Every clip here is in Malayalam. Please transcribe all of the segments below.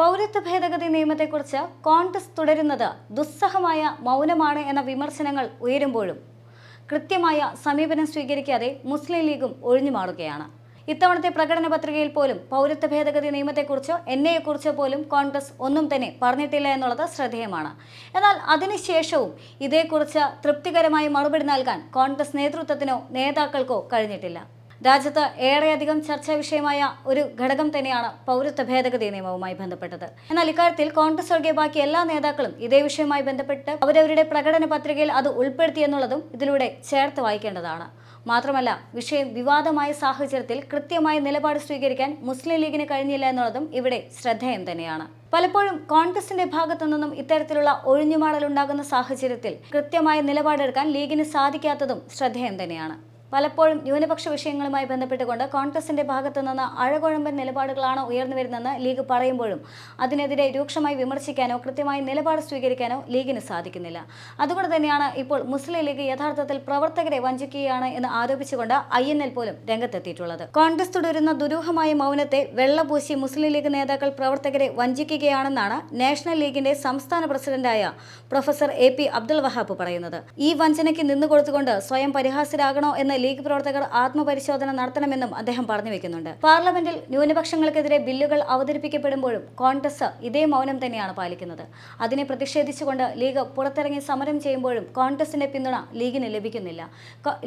പൗരത്വ ഭേദഗതി നിയമത്തെക്കുറിച്ച് കോൺഗ്രസ് തുടരുന്നത് ദുസ്സഹമായ മൗനമാണ് എന്ന വിമർശനങ്ങൾ ഉയരുമ്പോഴും കൃത്യമായ സമീപനം സ്വീകരിക്കാതെ മുസ്ലിം ലീഗും ഒഴിഞ്ഞുമാറുകയാണ്. ഇത്തവണത്തെ പ്രകടന പത്രികയിൽ പോലും പൗരത്വ ഭേദഗതി നിയമത്തെക്കുറിച്ചോ എൻഐയെക്കുറിച്ചോ പോലും കോൺഗ്രസ് ഒന്നും തന്നെ പറഞ്ഞിട്ടില്ല എന്നുള്ളത് ശ്രദ്ധേയമാണ്. എന്നാൽ അതിനുശേഷവും ഇതേക്കുറിച്ച് തൃപ്തികരമായി മറുപടി നൽകാൻ കോൺഗ്രസ് നേതൃത്വത്തിനോ നേതാക്കൾക്കോ കഴിഞ്ഞിട്ടില്ല. രാജ്യത്ത് ഏറെയധികം ചർച്ചാ വിഷയമായ ഒരു ഘടകം തന്നെയാണ് പൗരത്വ ഭേദഗതി നിയമവുമായി ബന്ധപ്പെട്ടത്. എന്നാൽ ഇക്കാര്യത്തിൽ കോൺഗ്രസ് ഒഴികെ ബാക്കി എല്ലാ നേതാക്കളും ഇതേ വിഷയവുമായി ബന്ധപ്പെട്ട് അവരവരുടെ പ്രകടന പത്രികയിൽ അത് ഉൾപ്പെടുത്തിയെന്നുള്ളതും ഇതിലൂടെ ചേർത്ത് വായിക്കേണ്ടതാണ്. മാത്രമല്ല, വിഷയം വിവാദമായ സാഹചര്യത്തിൽ കൃത്യമായ നിലപാട് സ്വീകരിക്കാൻ മുസ്ലിം ലീഗിന് കഴിഞ്ഞില്ല എന്നുള്ളതും ഇവിടെ ശ്രദ്ധേയം തന്നെയാണ്. പലപ്പോഴും കോൺഗ്രസിന്റെ ഭാഗത്തു നിന്നും ഇത്തരത്തിലുള്ള ഒഴിഞ്ഞുമാറൽ ഉണ്ടാകുന്ന സാഹചര്യത്തിൽ കൃത്യമായ നിലപാടെടുക്കാൻ ലീഗിന് സാധിക്കാത്തതും ശ്രദ്ധേയം തന്നെയാണ്. പലപ്പോഴും ന്യൂനപക്ഷ വിഷയങ്ങളുമായി ബന്ധപ്പെട്ടുകൊണ്ട് കോൺഗ്രസിന്റെ ഭാഗത്തു നിന്ന് അഴകുഴമ്പൻ നിലപാടുകളാണ് ഉയർന്നു വരുന്നതെന്ന് ലീഗ് പറയുമ്പോഴും അതിനെതിരെ രൂക്ഷമായി വിമർശിക്കാനോ കൃത്യമായ നിലപാട് സ്വീകരിക്കാനോ ലീഗിന് സാധിക്കുന്നില്ല. അതുകൊണ്ട് തന്നെയാണ് ഇപ്പോൾ മുസ്ലിം ലീഗ് യഥാർത്ഥത്തിൽ പ്രവർത്തകരെ വഞ്ചിക്കുകയാണ് എന്ന് ആരോപിച്ചുകൊണ്ട് INL പോലും രംഗത്തെത്തിയിട്ടുള്ളത്. കോൺഗ്രസ് തുടരുന്ന ദുരൂഹമായ മൗനത്തെ വെള്ളപൂശി മുസ്ലിം ലീഗ് നേതാക്കൾ പ്രവർത്തകരെ വഞ്ചിക്കുകയാണെന്നാണ് നാഷണൽ ലീഗിന്റെ സംസ്ഥാന പ്രസിഡന്റായ പ്രൊഫസർ AP അബ്ദുൽ വഹാബ് പറയുന്നത്. ഈ വഞ്ചനയ്ക്ക് നിന്നുകൊടുത്തുകൊണ്ട് സ്വയം പരിഹാസ്യരാകണോ എന്ന ലീഗ് പ്രവർത്തകർ ആത്മപരിശോധന നടത്തണമെന്നും അദ്ദേഹം പറഞ്ഞു വെക്കുന്നുണ്ട്. പാർലമെന്റിൽ ന്യൂനപക്ഷങ്ങൾക്കെതിരെ ബില്ലുകൾ അവതരിപ്പിക്കപ്പെടുമ്പോഴും കോൺഗ്രസ് ഇതേ മൗനം തന്നെയാണ് പാലിക്കുന്നത്. അതിനെ പ്രതിഷേധിച്ചുകൊണ്ട് ലീഗ് പുറത്തിറങ്ങി സമരം ചെയ്യുമ്പോഴും കോൺഗ്രസിന്റെ പിന്തുണ ലീഗിന് ലഭിക്കുന്നില്ല.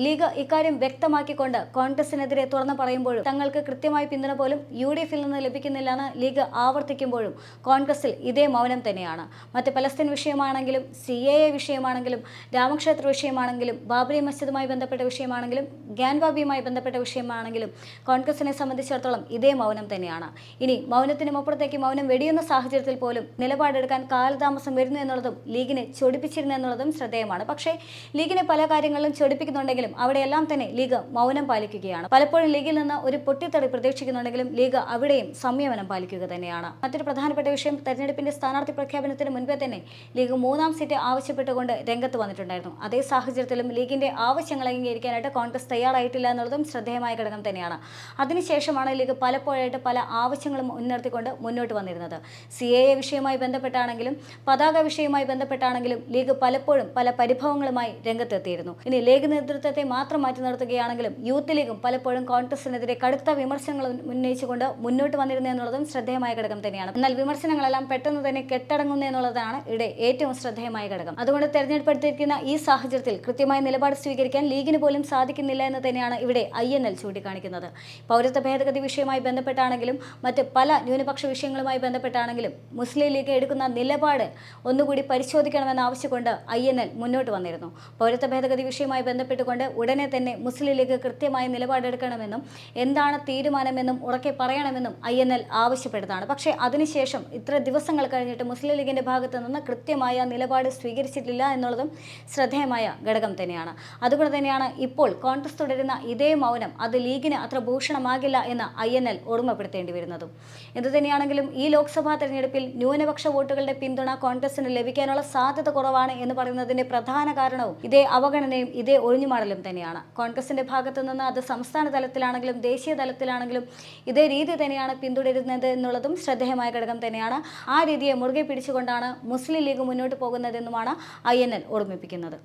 ലീഗ് ഇക്കാര്യം വ്യക്തമാക്കിക്കൊണ്ട് കോൺഗ്രസിനെതിരെ തുറന്നു പറയുമ്പോഴും തങ്ങൾക്ക് കൃത്യമായ പിന്തുണ പോലും UDF നിന്ന് ലഭിക്കുന്നില്ലെന്ന് ലീഗ് ആവർത്തിക്കുമ്പോഴും കോൺഗ്രസിൽ ഇതേ മൗനം തന്നെയാണ്. മറ്റ് പലസ്തീൻ വിഷയമാണെങ്കിലും CAA വിഷയമാണെങ്കിലും രാമക്ഷേത്ര വിഷയമാണെങ്കിലും ബാബരി മസ്ജിദുമായി ബന്ധപ്പെട്ട വിഷയമാണെങ്കിലും ഗ്യാൻവാബിയുമായി ബന്ധപ്പെട്ട വിഷയമാണെങ്കിലും കോൺഗ്രസിനെ സംബന്ധിച്ചിടത്തോളം ഇതേ മൗനം തന്നെയാണ്. ഇനി മൗനത്തിനും അപ്പുറത്തേക്ക് മൗനം വെടിയുന്ന സാഹചര്യത്തിൽ പോലും നിലപാടെടുക്കാൻ കാലതാമസം വരുന്നു എന്നുള്ളതും ലീഗിനെ ചൊടിപ്പിച്ചിരുന്നു എന്നുള്ളതും ശ്രദ്ധേയമാണ്. പക്ഷേ ലീഗിനെ പല കാര്യങ്ങളിലും ചൊടിപ്പിക്കുന്നുണ്ടെങ്കിലും അവിടെയെല്ലാം തന്നെ ലീഗ് മൗനം പാലിക്കുകയാണ്. പലപ്പോഴും ലീഗിൽ നിന്ന് ഒരു പൊട്ടിത്തെറി പ്രതീക്ഷിക്കുന്നുണ്ടെങ്കിലും ലീഗ് അവിടെയും സംയമനം പാലിക്കുക തന്നെയാണ്. മറ്റൊരു പ്രധാനപ്പെട്ട വിഷയം, തെരഞ്ഞെടുപ്പിന്റെ സ്ഥാനാർത്ഥി പ്രഖ്യാപനത്തിന് മുൻപേ തന്നെ ലീഗ് 3ാം സീറ്റ് ആവശ്യപ്പെട്ടുകൊണ്ട് രംഗത്ത് വന്നിട്ടുണ്ടായിരുന്നു. അതേ സാഹചര്യത്തിലും ലീഗിന്റെ ആവശ്യങ്ങൾ അംഗീകരിക്കാനായിട്ട് കോൺഗ്രസ് തയ്യാറായിട്ടില്ല എന്നുള്ളതും ശ്രദ്ധേയമായ ഘടകം തന്നെയാണ്. അതിനുശേഷമാണ് ലീഗ് പലപ്പോഴായിട്ട് പല ആവശ്യങ്ങളും മുൻനിർത്തിക്കൊണ്ട് മുന്നോട്ട് വന്നിരുന്നത്. CAA വിഷയവുമായി ബന്ധപ്പെട്ടാണെങ്കിലും പതാക വിഷയവുമായി ബന്ധപ്പെട്ടാണെങ്കിലും ലീഗ് പലപ്പോഴും പല പരിഭവങ്ങളുമായി രംഗത്തെത്തിയിരുന്നു. ഇനി ലീഗ് നേതൃത്വത്തെ മാത്രം മാറ്റി നിർത്തുകയാണെങ്കിലും യൂത്ത് ലീഗും പലപ്പോഴും കോൺഗ്രസിനെതിരെ കടുത്ത വിമർശനങ്ങൾ ഉന്നയിച്ചുകൊണ്ട് മുന്നോട്ട് വന്നിരുന്നു എന്നുള്ളതും ശ്രദ്ധേയമായ ഘടകം തന്നെയാണ്. എന്നാൽ വിമർശനങ്ങളെല്ലാം പെട്ടെന്ന് തന്നെ കെട്ടടങ്ങുന്നു എന്നുള്ളതാണ് ഇവിടെ ഏറ്റവും ശ്രദ്ധേയമായ ഘടകം. അതുകൊണ്ട് തെരഞ്ഞെടുപ്പ് എടുത്തിരിക്കുന്ന ഈ സാഹചര്യത്തിൽ കൃത്യമായ നിലപാട് സ്വീകരിക്കാൻ ലീഗിന് പോലും സാധിക്കുന്നില്ല എന്ന് തന്നെയാണ് ഇവിടെ INL ചൂണ്ടിക്കാണിക്കുന്നത്. പൗരത്വ ഭേദഗതി വിഷയവുമായി ബന്ധപ്പെട്ടാണെങ്കിലും മറ്റ് പല ന്യൂനപക്ഷ വിഷയങ്ങളുമായി ബന്ധപ്പെട്ടാണെങ്കിലും മുസ്ലിം ലീഗ് എടുക്കുന്ന നിലപാട് ഒന്നുകൂടി പരിശോധിക്കണമെന്ന് ആവശ്യപ്പെട്ട് INL മുന്നോട്ട് വന്നിരുന്നു. പൗരത്വ ഭേദഗതി വിഷയവുമായി ബന്ധപ്പെട്ടുകൊണ്ട് ഉടനെ തന്നെ മുസ്ലിം ലീഗ് കൃത്യമായ നിലപാടെടുക്കണമെന്നും എന്താണ് തീരുമാനമെന്നും ഉറക്കെ പറയണമെന്നും INL ആവശ്യപ്പെട്ടതാണ്. പക്ഷേ അതിനുശേഷം ഇത്ര ദിവസങ്ങൾ കഴിഞ്ഞിട്ട് മുസ്ലിം ലീഗിന്റെ ഭാഗത്തു നിന്ന് കൃത്യമായ നിലപാട് സ്വീകരിച്ചിട്ടില്ല എന്നുള്ളതും ശ്രദ്ധേയമായ ഘടകം തന്നെയാണ്. അതുകൊണ്ട് തന്നെയാണ് ഇപ്പോൾ കോൺഗ്രസ് തുടരുന്ന ഇതേ മൗനം അത് ലീഗിന് അത്ര ഭൂഷണമാകില്ല എന്ന് INL ഓർമ്മപ്പെടുത്തേണ്ടി വരുന്നതും. എന്തുതന്നെയാണെങ്കിലും ഈ ലോക്സഭാ തെരഞ്ഞെടുപ്പിൽ ന്യൂനപക്ഷ വോട്ടുകളുടെ പിന്തുണ കോൺഗ്രസിന് ലഭിക്കാനുള്ള സാധ്യത കുറവാണ് എന്ന് പറയുന്നതിന്റെ പ്രധാന കാരണവും ഇതേ അവഗണനയും ഇതേ ഒഴിഞ്ഞുമാറലും തന്നെയാണ്. കോൺഗ്രസിന്റെ ഭാഗത്തു നിന്ന് അത് സംസ്ഥാന തലത്തിലാണെങ്കിലും ദേശീയ തലത്തിലാണെങ്കിലും ഇതേ രീതി തന്നെയാണ് പിന്തുടരുന്നത് എന്നുള്ളതും ശ്രദ്ധേയമായ ഘടകം തന്നെയാണ്. ആ രീതിയെ മുറുകെ പിടിച്ചുകൊണ്ടാണ് മുസ്ലിം ലീഗ് മുന്നോട്ട് പോകുന്നതെന്നുമാണ് INL ഓർമ്മിപ്പിക്കുന്നത്.